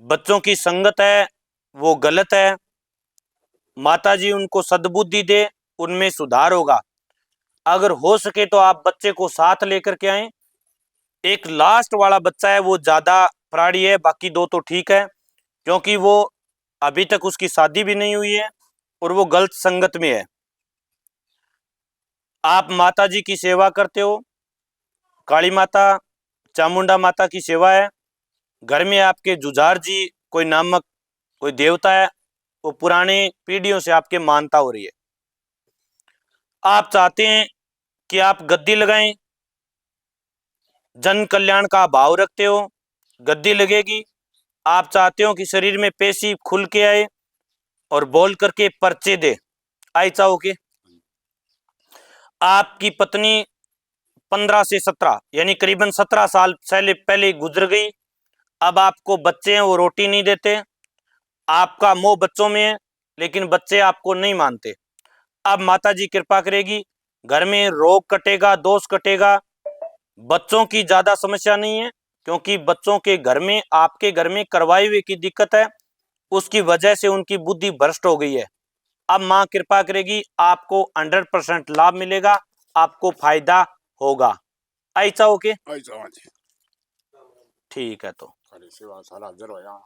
बच्चों की संगत है वो गलत है। माताजी उनको सद्बुद्धि दे, उनमें सुधार होगा। अगर हो सके तो आप बच्चे को साथ लेकर के आए। एक लास्ट वाला बच्चा है वो ज्यादा प्राणी है, बाकी दो तो ठीक है, क्योंकि वो अभी तक उसकी शादी भी नहीं हुई है और वो गलत संगत में है। आप माता जी की सेवा करते हो, काली माता चामुंडा माता की सेवा है। घर में आपके जुझार जी कोई नामक कोई देवता है, वो पुराने पीढ़ियों से आपके मानता हो रही है। आप चाहते हैं कि आप गद्दी लगाएं, जन कल्याण का भाव रखते हो, गद्दी लगेगी। आप चाहते हो कि शरीर में पेशी खुल के आए और बोल करके पर्चे दे, आई चाहो के। आपकी पत्नी 15 से 17 यानी करीबन 17 साल पहले गुजर गई। अब आपको बच्चे हैं वो रोटी नहीं देते। आपका मोह बच्चों में है, लेकिन बच्चे आपको नहीं मानते। अब माता जी कृपा करेगी, घर में रोग कटेगा, दोष कटेगा। बच्चों की ज्यादा समस्या नहीं है, क्योंकि बच्चों के घर में आपके घर में करवाए हुए की दिक्कत है, उसकी वजह से उनकी बुद्धि भ्रष्ट हो गई है। अब माँ कृपा करेगी, आपको 100% लाभ मिलेगा, आपको फायदा होगा। ऐसा ओके, ऐसा हाँ जी। ठीक है। तो सारी सेवा सारा हाजिर हो यहाँ।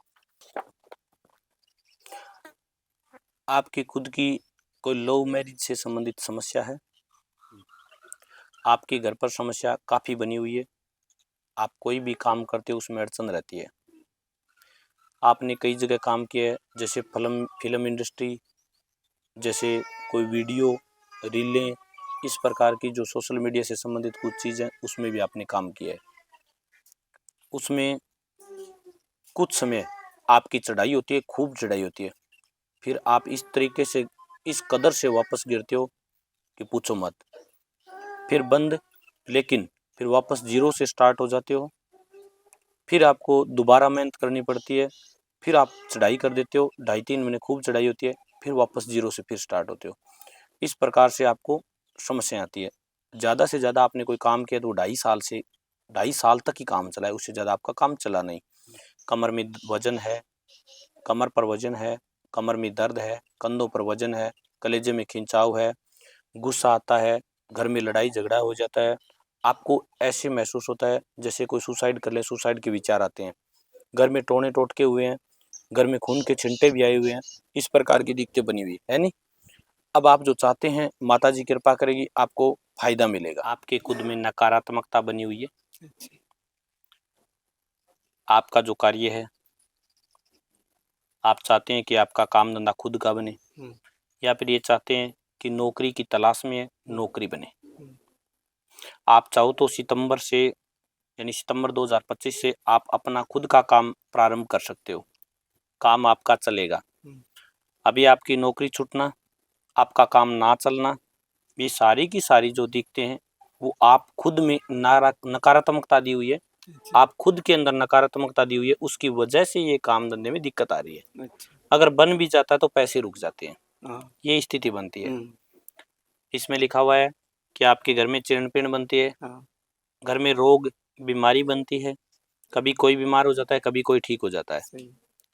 आपकी खुद की कोई लव मैरिज से संबंधित समस्या है? आपके घर पर समस्या काफी बनी हुई है। आप कोई भी काम करते हो उसमें अड़चन रहती है। आपने कई जगह काम किया है, जैसे फिल्म इंडस्ट्री, जैसे कोई वीडियो रीलें, इस प्रकार की जो सोशल मीडिया से संबंधित कुछ चीज़ें, उसमें भी आपने काम किया है। उसमें कुछ समय आपकी चढ़ाई होती है, खूब चढ़ाई होती है, फिर आप इस तरीके से इस कदर से वापस गिरते हो कि पूछो मत। फिर बंद, लेकिन फिर वापस जीरो से स्टार्ट हो जाते हो। फिर आपको दोबारा मेहनत करनी पड़ती है, फिर आप चढ़ाई कर देते हो। 2.5-3 महीने खूब चढ़ाई होती है, फिर वापस जीरो से फिर स्टार्ट होते हो। इस प्रकार से आपको समस्या आती है। ज़्यादा से ज़्यादा आपने कोई काम किया तो 2.5 साल तक ही काम चला है, उससे ज़्यादा आपका काम चला नहीं। कमर में वजन है, कमर पर वजन है, कमर में दर्द है, कंधों पर वजन है, कलेजे में खिंचाव है, गुस्सा आता है, घर में लड़ाई झगड़ा हो जाता है। आपको ऐसे महसूस होता है जैसे कोई सुसाइड कर ले, सुसाइड के विचार आते हैं। घर में टोने टोटके हुए हैं, घर में खून के छिंटे भी आए हुए हैं। इस प्रकार की दिक्कतें बनी हुई है नहीं। अब आप जो चाहते हैं, माता जी कृपा करेगी, आपको फायदा मिलेगा। आपके खुद में नकारात्मकता बनी हुई है। आपका जो कार्य है, आप चाहते हैं कि आपका काम धंधा खुद का बने, या फिर ये चाहते हैं कि नौकरी की तलाश में है, नौकरी बने। आप चाहो तो सितंबर से यानी सितंबर 2025 से आप अपना खुद का काम प्रारंभ कर सकते हो। काम आपका चलेगा। अभी आपकी नौकरी छूटना, आपका काम ना चलना, ये सारी की सारी जो दिखते हैं वो आप खुद में नकारात्मकता दी हुई है। आप खुद के अंदर नकारात्मकता दी हुई है, उसकी वजह से ये काम धंधे में दिक्कत आ रही है। अगर बन भी जाता है तो पैसे रुक जाते हैं, ये स्थिति बनती है। इसमें लिखा हुआ है कि आपके घर में चिड़पिड़ बनती है, घर में रोग बीमारी बनती है, कभी कोई बीमार हो जाता है, कभी कोई ठीक हो जाता है।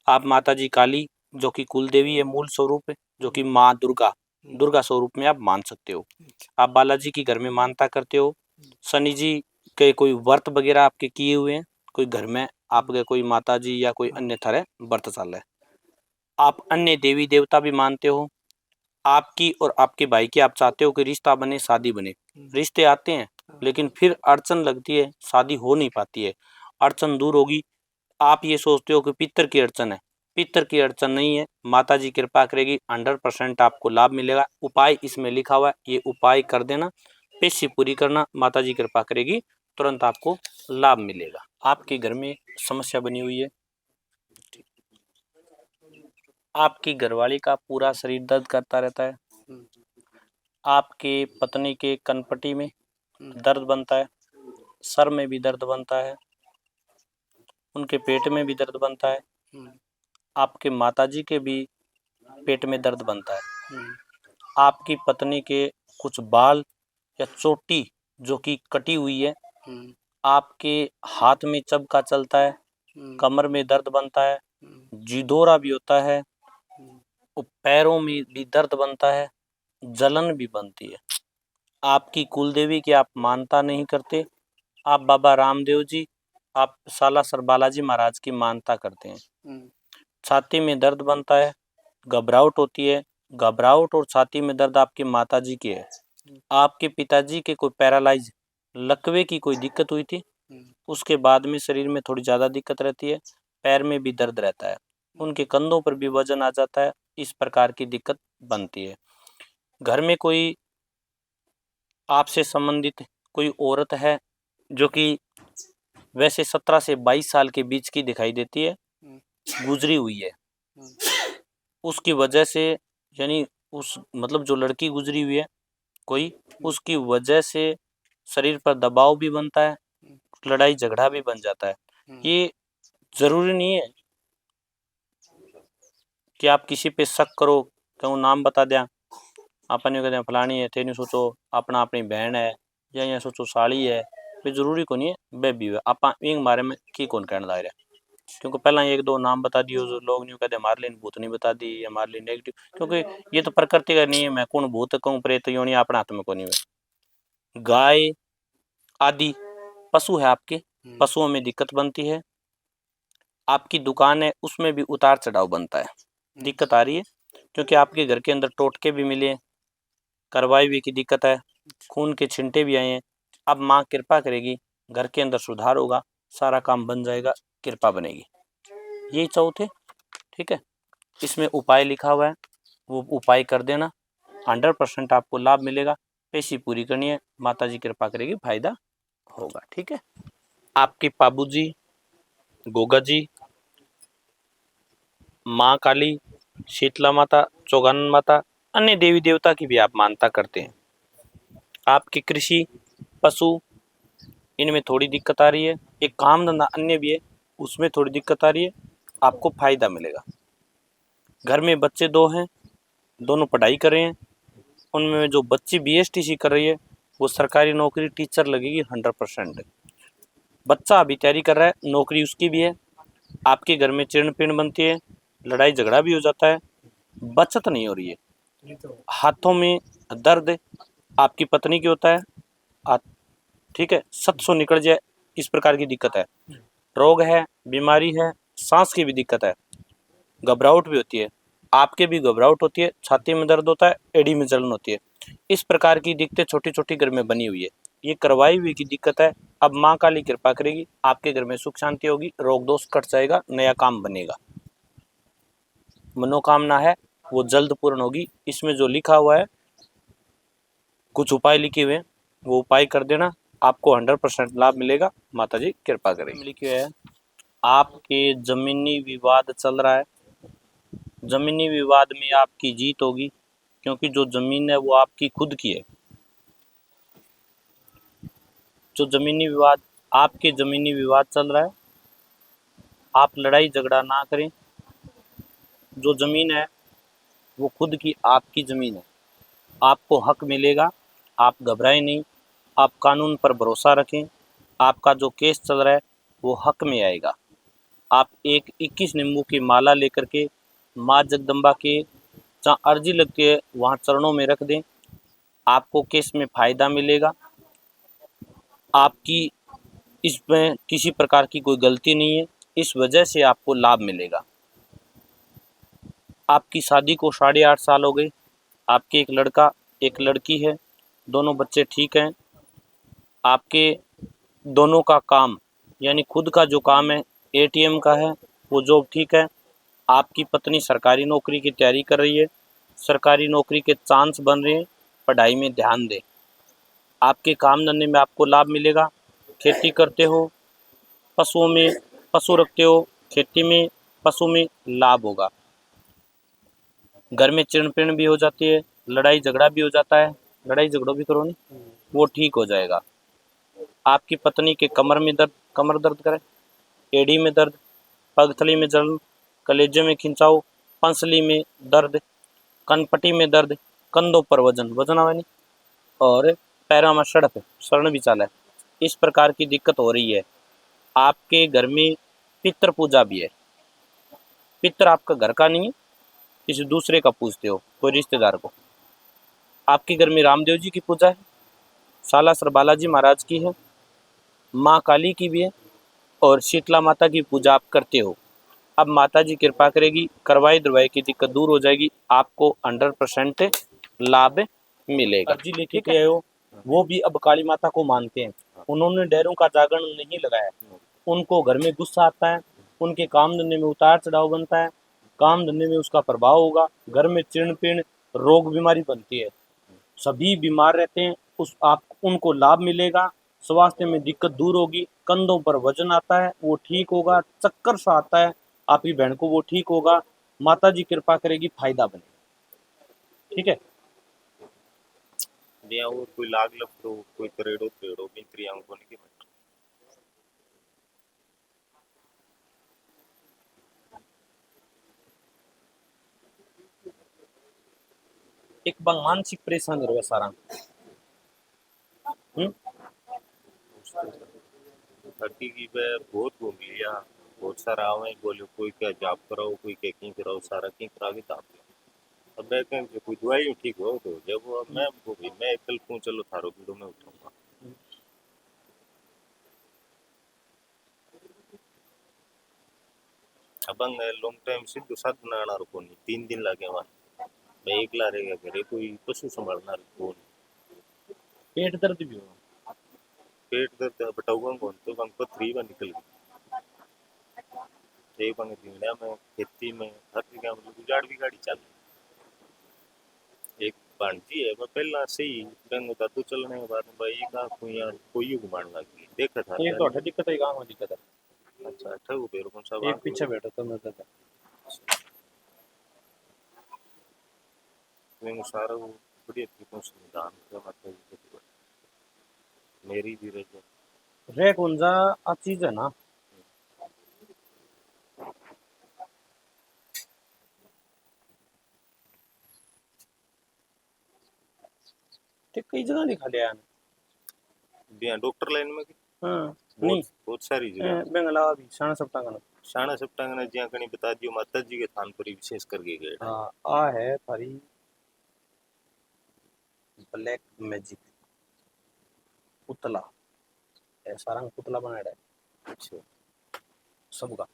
आप माता जी काली, जो कि कुल देवी है, मूल स्वरूप है, जो कि माँ दुर्गा स्वरूप में आप मान सकते हो। आप बालाजी की घर में मानता करते हो। शनि जी के कोई व्रत वगैरह आपके किए हुए हैं, कोई घर में आपके कोई माता जी या कोई अन्य तरह व्रत चल रहा है। आप अन्य देवी देवता भी मानते हो। आपकी और आपके भाई की आप चाहते हो कि रिश्ता बने, शादी बने। रिश्ते आते हैं, लेकिन फिर अड़चन लगती है, शादी हो नहीं पाती है। अड़चन दूर होगी। आप ये सोचते हो कि पितर की अड़चन है, पितर की अड़चन नहीं है। माता जी कृपा करेगी, 100% आपको लाभ मिलेगा। उपाय इसमें लिखा हुआ है, ये उपाय कर देना, पेशी पूरी करना, माता जी कृपा करेगी, तुरंत आपको लाभ मिलेगा। आपके घर में समस्या बनी हुई है, आपकी घरवाली का पूरा शरीर दर्द करता रहता है, आपके पत्नी के कनपटी में दर्द बनता है, सर में भी दर्द बनता है, उनके पेट में भी दर्द बनता है, आपके माताजी के भी पेट में दर्द बनता है, आपकी पत्नी के कुछ बाल या चोटी जो कि कटी हुई है, आपके हाथ में चबका चलता है, कमर में दर्द बनता है, जिदोरा भी होता है, पैरों में भी दर्द बनता है, जलन भी बनती है। आपकी कुलदेवी की आप मानता नहीं करते, आप बाबा रामदेव जी, आप सालासर बालाजी महाराज की मानता करते हैं। छाती में दर्द बनता है, घबराहट होती है, घबराहट और छाती में दर्द आपकी माता जी की है। आपके पिताजी के कोई पैरालाइज लकवे की कोई दिक्कत हुई थी, उसके बाद में शरीर में थोड़ी ज़्यादा दिक्कत रहती है, पैर में भी दर्द रहता है, उनके कंधों पर भी वजन आ जाता है, इस प्रकार की दिक्कत बनती है। घर में कोई आपसे संबंधित कोई औरत है जो कि वैसे 17 से 22 साल के बीच की दिखाई देती है, गुजरी हुई है, उसकी वजह से यानी उस मतलब जो लड़की गुजरी हुई है कोई, उसकी वजह से शरीर पर दबाव भी बनता है, लड़ाई झगड़ा भी बन जाता है। ये जरूरी नहीं है कि आप किसी पे शक करो, कहूँ नाम बता दिया अपन कहते हैं फलानी है, थे नहीं सोचो अपना अपनी बहन है या यहाँ सोचो साड़ी है, ये जरूरी को नहीं है बेबी है आप इन बारे में की कौन कहना दायरा, क्योंकि पहला एक दो नाम बता दियो जो लोग नहीं कहते हमारे लिए भूत नहीं बता दी, हमारे लिए नेगेटिव, क्योंकि ये तो प्रकृति का नियम है, कौन भूत कौन प्रेत योनि अपने हाथ में को नहीं है। गाय आदि पशु है आपके, पशुओं में दिक्कत बनती है। आपकी दुकान है उसमें भी उतार चढ़ाव बनता है, दिक्कत आ रही है, क्योंकि आपके घर के अंदर टोटके भी मिले, करवाई हुई की दिक्कत है, खून के छिंटे भी आए हैं। अब माँ कृपा करेगी, घर के अंदर सुधार होगा, सारा काम बन जाएगा, कृपा बनेगी। यही चौथे, ठीक है। इसमें उपाय लिखा हुआ है, वो उपाय कर देना, 100% आपको लाभ मिलेगा। पेशी पूरी करनी है, माता जी कृपा करेगी, फायदा होगा, ठीक है। आपके बाबू जी, गोगा जी, माँ काली, शीतला माता, चौगानन माता, अन्य देवी देवता की भी आप मानता करते हैं। आपकी कृषि, पशु, इनमें थोड़ी दिक्कत आ रही है, एक काम धंधा अन्य भी है उसमें थोड़ी दिक्कत आ रही है, आपको फायदा मिलेगा। घर में बच्चे 2 हैं, दोनों पढ़ाई कर रहे हैं, उनमें जो बच्ची BSTC कर रही है वो सरकारी नौकरी टीचर लगेगी 100%। बच्चा अभी तैयारी कर रहा है, नौकरी उसकी भी है। आपके घर में चिड़ पिड़ बनती है, लड़ाई झगड़ा भी हो जाता है, बचत नहीं हो रही है, हाथों में दर्द आपकी पत्नी की होता है, ठीक है, सत सो निकल जाए, इस प्रकार की दिक्कत है, रोग है, बीमारी है, सांस की भी दिक्कत है, घबराहट भी होती है, आपके भी घबराहट होती है, छाती में दर्द होता है, एड़ी में जलन होती है, इस प्रकार की दिक्कतें छोटी छोटी घर में बनी हुई है, ये करवाई हुई की दिक्कत है। अब माँ काली कृपा करेगी, आपके घर में सुख शांति होगी, रोग दोष कट जाएगा, नया काम बनेगा, मनोकामना है वो जल्द पूर्ण होगी। इसमें जो लिखा हुआ है, कुछ उपाय लिखे हुए हैं, वो उपाय कर देना, आपको 100% लाभ मिलेगा, माता जी कृपा करेंगे। लिखे है, आपके जमीनी विवाद चल रहा है, जमीनी विवाद में आपकी जीत होगी, क्योंकि जो जमीन है वो आपकी खुद की है। जो जमीनी विवाद, आपके जमीनी विवाद चल रहा है, आप लड़ाई झगड़ा ना करें, जो जमीन है वो खुद की आपकी जमीन है, आपको हक मिलेगा, आप घबराएं नहीं, आप कानून पर भरोसा रखें, आपका जो केस चल रहा है वो हक में आएगा। आप एक 21 नींबू की माला लेकर के माँ जगदम्बा के जहाँ अर्जी लगती है वहाँ चरणों में रख दें, आपको केस में फायदा मिलेगा। आपकी इसमें किसी प्रकार की कोई गलती नहीं है, इस वजह से आपको लाभ मिलेगा। आपकी शादी को 8.5 साल हो गए, आपके एक लड़का एक लड़की है, दोनों बच्चे ठीक हैं। आपके दोनों का काम यानी खुद का जो काम है ATM का है, वो जॉब ठीक है। आपकी पत्नी सरकारी नौकरी की तैयारी कर रही है, सरकारी नौकरी के चांस बन रहे हैं, पढ़ाई में ध्यान दें। आपके काम धंधे में आपको लाभ मिलेगा, खेती करते हो, पशुओं में पशु रखते हो, खेती में पशु में लाभ होगा। घर में चिड़ पिड़ भी हो जाती है, लड़ाई झगड़ा भी हो जाता है, लड़ाई झगड़ों भी करो नहीं, वो ठीक हो जाएगा। आपकी पत्नी के कमर में दर्द, कमर दर्द करे, एड़ी में दर्द, पगथली में जलन, कलेजे में खिंचाव, पंसली में दर्द, कनपट्टी में दर्द, कंधों पर वजन वजन आवे नहीं, और पैरों में सड़क शरण भी चाला है, इस प्रकार की दिक्कत हो रही है। आपके घर में पितृ पूजा भी है, पितर आपका घर का नहीं है, किसी दूसरे का पूजते हो, कोई रिश्तेदार को। आपके घर में रामदेव जी की पूजा है, सालासर बालाजी महाराज की है, माँ काली की भी है और शीतला माता की पूजा आप करते हो। अब माता जी कृपा करेगी, करवाई दरवाई की दिक्कत दूर हो जाएगी, आपको 100% लाभ मिलेगा। अर्जी लेके के आए हो, वो भी अब काली माता को मानते हैं, उन्होंने डेरों का जागरण नहीं लगाया, उनको घर में गुस्सा आता है, उनके काम धंधे में उतार चढ़ाव बनता है, काम धंधे में उसका प्रभाव होगा, घर में चिड़ पिण रोग बीमारी बनती है, सभी बीमार रहते हैं, उस आप उनको लाभ मिलेगा, स्वास्थ्य में दिक्कत दूर होगी, कंधों पर वजन आता है वो ठीक होगा, चक्कर सा आता है आपकी बहन को वो ठीक होगा, माता जी कृपा करेगी, फायदा बनेगा। ठीक है, दिया और कोई लाग लपड़ो कोई करेड़ो त्रेड़ो बिंत्रियां को नहीं की एक बार मानसिक परेशान रहो सारा। हड्डी की वे बहुत घूम लिया, बहुत सारा आवे बोले कोई क्या जाप कराओ कोई क्या की कराओ, सारा की करा के दाप लिया। अब मैं कहें कोई दवाई ठीक हो तो जब वो मैं वो भी मैं कल को चलो थारो वीडियो में उठाऊंगा। अब लॉन्ग टाइम सिद्ध साध बनाना रुको नहीं, 3 दिन लगे वहां मैं एकला रह गया, घरे कोई पशु संभालना रुको नहीं। पेट दर्द भी हो, पेट दर्द बटाऊंगा कौन तो बंग पथरी में निकल गई, एक बंग दिवड़ा में खेती में हर जगह मतलब उजाड़ भी गाड़ी चल एक भांजी है वह पहला सही रंग होता तो चलने के बाद में भाई का कोई घुमाने लग गई देखा था एक तो दिक्कत है, गाँव में दिक्कत है। अच्छा ठगु पेड़ कौन सा एक पीछे बैठो तो नजर है, मैं सारा वो बढ़िया तरीकों से निदान कर माता जी को मेरी भी रह रे कौन सा आ चीज है ना, ते कई जगह दिखा लिया है। बिया डॉक्टर लाइन में हाँ नहीं बहुत सारी जगह बेंगला भी शाना सप्ताह का शाना सप्तांग ने जिया कनी बता दियो माता जी के थान पर ही विशेष करके गए। हाँ आ है थारी ब्लैक मैजिक पुतला, ऐसा रंग पुतला बनाया है। अच्छा सबका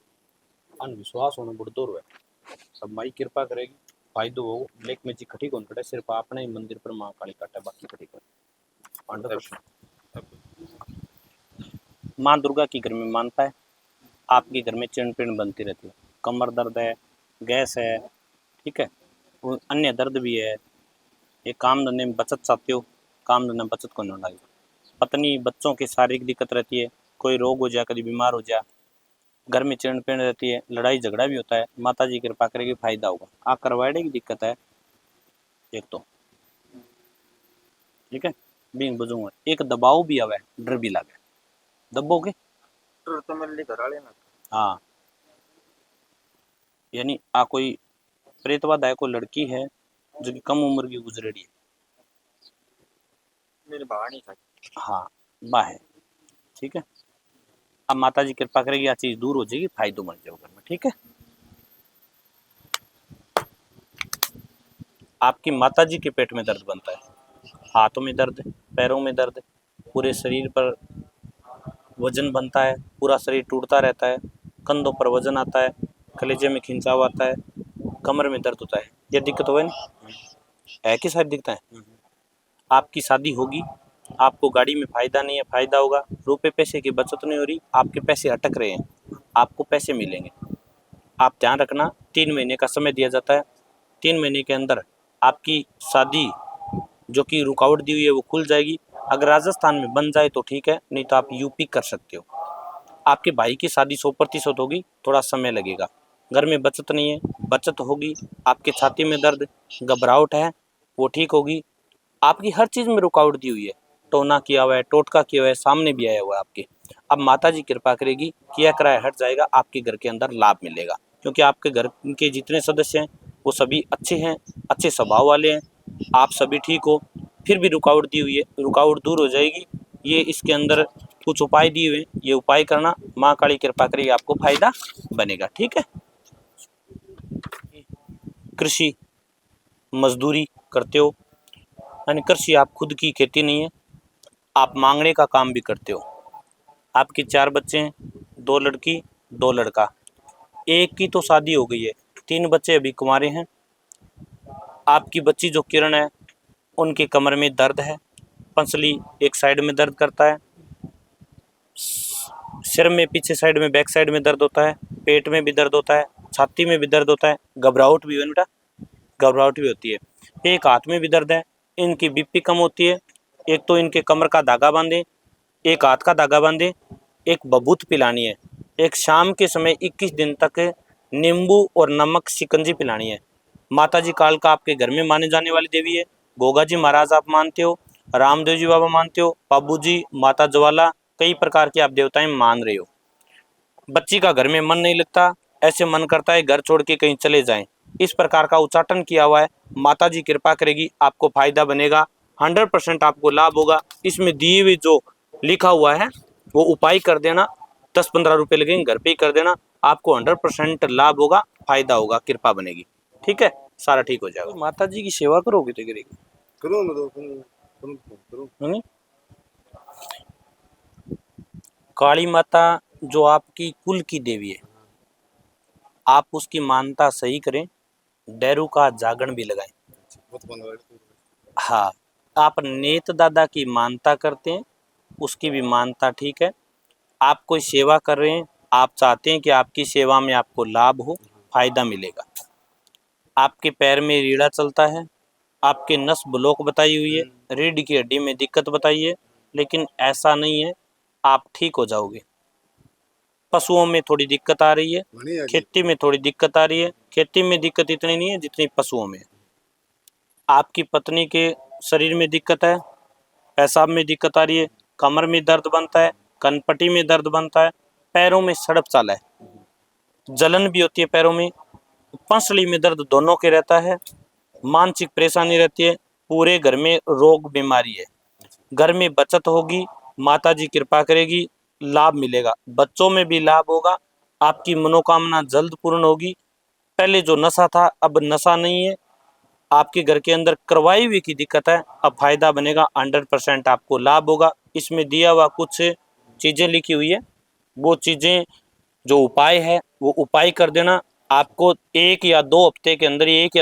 अंधविश्वास होना बुढ़दौर है, सब माई कृपा करेगी, फायदो हो। ब्लैक मैजिक खटी कौन कटे, सिर्फ अपने ही मंदिर पर माँ काली काटे, बाकी खटी कौन। 100% माँ दुर्गा की घर में मानता है, आपके घर में चिड़ पिड़ बनती रहती है, कमर दर्द है, गैस है, ठीक है, और अन्य दर्द भी है, ये काम धंधे में बचत चाहते हो, काम धंधे में बचत को नहीं, पत्नी बच्चों की शारीरिक दिक्कत रहती है, कोई रोग हो जाए, कभी बीमार हो जाए, घर में चिड़ पिड़ रहती है, लड़ाई झगड़ा भी होता है, माता जी कृपा करेगी, फायदा होगा। आ करवाड़े की दिक्कत है एक तो, ठीक है, बींग बुझूंगा, एक दबाव भी आवे, डर भी लगे, दबोगे तो मेरे लिए घर वाले ना हाँ, यानी आ कोई प्रेतवाद है, कोई लड़की है जो कि कम उम्र की गुजरेड़ी है, मेरी बहानी था हाँ बा है, ठीक है। अब माता जी कृपा करेगी, आ चीज दूर हो जाएगी, फायदो बन जाओ घर में, ठीक है। आपकी माता जी के पेट में दर्द बनता है, हाथों में दर्द, पैरों में दर्द, पूरे शरीर पर वजन बनता है, पूरा शरीर टूटता रहता है, कंधों पर वजन आता है, कलेजे में खिंचाव आता है, कमर में दर्द होता है, ये दिक्कत हो है कि सारी दिक्कतें हैं। आपकी शादी होगी, आपको गाड़ी में फायदा नहीं है, फायदा होगा, रुपए पैसे की बचत नहीं हो रही, आपके पैसे अटक रहे हैं, आपको पैसे मिलेंगे। आप ध्यान रखना, 3 महीने का समय दिया जाता है, 3 महीने के अंदर आपकी शादी जो कि रुकावट दी हुई है वो खुल जाएगी। अगर राजस्थान में बन जाए तो ठीक है, नहीं तो आप यूपी कर सकते हो। आपके भाई की शादी 100% होगी, थोड़ा समय लगेगा। घर में बचत नहीं है, बचत होगी। आपके छाती में दर्द, घबराहट है, वो ठीक होगी। आपकी हर चीज़ में रुकावट दी हुई है, टोना किया हुआ है, टोटका किया हुआ है, सामने भी आया हुआ है आपके। अब माता जी कृपा करेगी, किया कराया हट जाएगा, आपके घर के अंदर लाभ मिलेगा, क्योंकि आपके घर के जितने सदस्य हैं वो सभी अच्छे हैं, अच्छे स्वभाव वाले हैं, आप सभी ठीक हो। फिर भी रुकावट दी हुई है, रुकावट दूर हो जाएगी। ये इसके अंदर कुछ उपाय दिए हुए हैं, ये उपाय करना, माँ काली कृपा करेगी, आपको फायदा बनेगा, ठीक है। कृषि मजदूरी करते हो, यानी कृषि आप खुद की खेती नहीं है, आप मांगने का काम भी करते हो। आपके 4 बच्चे हैं, 2 लड़की 2 लड़का, एक की तो शादी हो गई है, 3 बच्चे अभी कुंवारे हैं। आपकी बच्ची जो किरण है उनके कमर में दर्द है, पंसली एक साइड में दर्द करता है, सिर में पीछे साइड में बैक साइड में दर्द होता है, पेट में भी दर्द होता है, छाती में भी दर्द होता है, घबराहट भी है बेटा, घबराहट भी होती है। एक हाथ में भी दर्द है, इनकी बीपी कम होती है। एक तो इनके कमर का धागा बांधे, एक हाथ का धागा बांधे, एक बबूत पिलानी है, एक शाम के समय 21 दिन तक नींबू और नमक शिकंजी पिलानी है। माता जी काल का आपके घर में माने जाने वाली देवी है। गोगा जी महाराज आप मानते हो, रामदेव जी बाबा मानते हो, बाबू जी, माता ज्वाला, कई प्रकार की आप देवताएं मान रहे हो। बच्ची का घर में मन नहीं लगता, ऐसे मन करता है घर छोड़ के कहीं चले जाएं, इस प्रकार का उच्चाटन किया हुआ है। माता जी कृपा करेगी, आपको फायदा बनेगा, 100% आपको लाभ होगा। इसमें दिए हुए जो लिखा हुआ है वो उपाय कर देना, 10-15 रुपए लगेंगे, घर पे ही कर देना, आपको 100% लाभ होगा, फायदा होगा, कृपा बनेगी। ठीक है, सारा ठीक हो जाएगा। माता जी की सेवा करोगे तो करेगी, करो ना, करो। है नी? काली माता जो आपकी कुल की देवी है, आप उसकी मानता सही करें, डैरू का जागरण भी लगाएं। हाँ, आप नेत दादा की मानता करते हैं, उसकी भी मानता ठीक है। आप कोई सेवा कर रहे हैं, आप चाहते हैं कि आपकी सेवा में आपको लाभ हो, फायदा मिलेगा। आपके पैर में रीढ़ा चलता है, आपके नस ब्लॉक बताई हुई है, रीढ़ की हड्डी में दिक्कत बताई है, लेकिन ऐसा नहीं है, आप ठीक हो जाओगे। पशुओं में थोड़ी दिक्कत आ रही है, खेती में थोड़ी दिक्कत आ रही है, खेती में दिक्कत इतनी नहीं है जितनी पशुओं में। आपकी पत्नी के शरीर में दिक्कत है, पेशाब में दिक्कत आ रही है, कमर में दर्द बनता है, कनपट्टी में दर्द बनता है, पैरों में सड़प चाला है, जलन भी होती है पैरों में, पंसली में दर्द दोनों के रहता है, मानसिक परेशानी रहती है, पूरे घर में रोग बीमारी है। घर में बचत होगी, माता जी कृपा करेगी, लाभ मिलेगा, बच्चों में भी लाभ होगा, आपकी मनोकामना जल्द पूर्ण होगी। पहले जो नशा था अब नशा नहीं है, आपके घर के अंदर करवाई हुई की दिक्कत है, अब फायदा बनेगा, 100% आपको लाभ होगा। इसमें दिया हुआ कुछ चीज़ें लिखी हुई है, वो चीज़ें जो उपाय है वो उपाय कर देना। आपको 1 या 2 हफ्ते के अंदर, 1 या